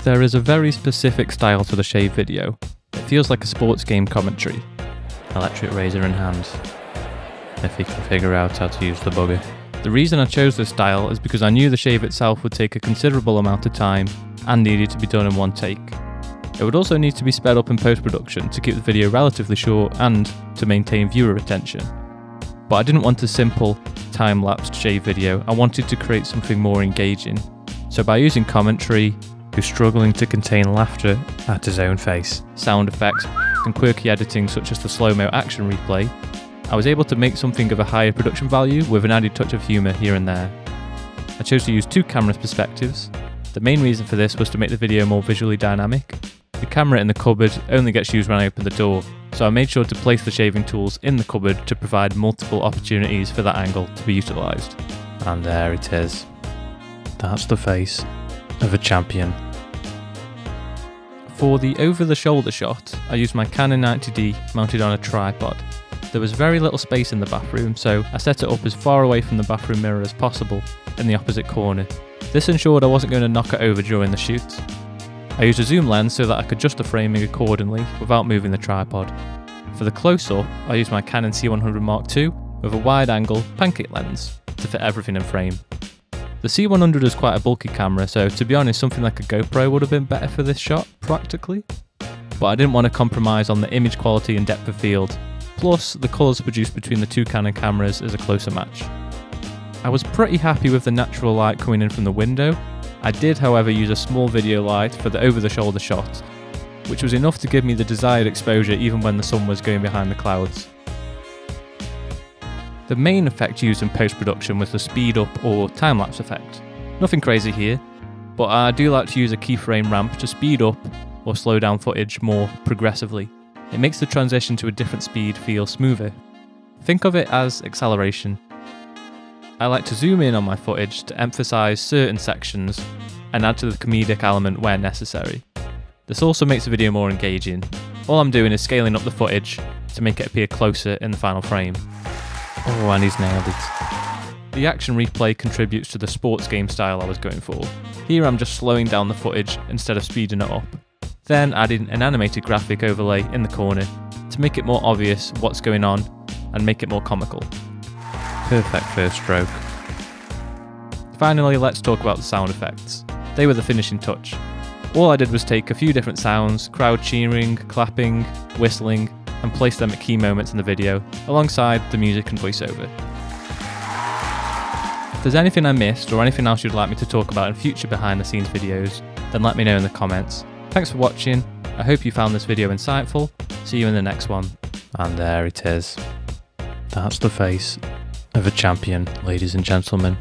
There is a very specific style to the shave video. It feels like a sports game commentary. Electric razor in hand. If he can figure out how to use the bugger. The reason I chose this style is because I knew the shave itself would take a considerable amount of time and needed to be done in one take. It would also need to be sped up in post-production to keep the video relatively short and to maintain viewer attention. But I didn't want a simple, time-lapsed shave video, I wanted to create something more engaging. So by using commentary, who's struggling to contain laughter at his own face, sound effects, and quirky editing such as the slow-mo action replay, I was able to make something of a higher production value with an added touch of humour here and there. I chose to use two camera perspectives. The main reason for this was to make the video more visually dynamic. The camera in the cupboard only gets used when I open the door, so I made sure to place the shaving tools in the cupboard to provide multiple opportunities for that angle to be utilised. And there it is. That's the face of a champion. For the over-the-shoulder shot, I used my Canon 90D mounted on a tripod. There was very little space in the bathroom, so I set it up as far away from the bathroom mirror as possible in the opposite corner. This ensured I wasn't going to knock it over during the shoot. I used a zoom lens so that I could adjust the framing accordingly without moving the tripod. For the close-up, I used my Canon C100 Mark II with a wide-angle pancake lens to fit everything in frame. The C100 is quite a bulky camera, so to be honest, something like a GoPro would have been better for this shot, practically. But I didn't want to compromise on the image quality and depth of field, plus the colours produced between the two Canon cameras is a closer match. I was pretty happy with the natural light coming in from the window. I did, however, use a small video light for the over-the-shoulder shot, which was enough to give me the desired exposure even when the sun was going behind the clouds. The main effect used in post-production was the speed up or time-lapse effect. Nothing crazy here, but I do like to use a keyframe ramp to speed up or slow down footage more progressively. It makes the transition to a different speed feel smoother. Think of it as acceleration. I like to zoom in on my footage to emphasise certain sections and add to the comedic element where necessary. This also makes the video more engaging. All I'm doing is scaling up the footage to make it appear closer in the final frame. Oh, and he's nailed it. The action replay contributes to the sports game style I was going for. Here I'm just slowing down the footage instead of speeding it up. Then adding an animated graphic overlay in the corner to make it more obvious what's going on and make it more comical. Perfect first stroke. Finally, let's talk about the sound effects. They were the finishing touch. All I did was take a few different sounds, crowd cheering, clapping, whistling, and place them at key moments in the video, alongside the music and voiceover. If there's anything I missed or anything else you'd like me to talk about in future behind the scenes videos, then let me know in the comments. Thanks for watching, I hope you found this video insightful, see you in the next one. And there it is. That's the face of a champion, ladies and gentlemen.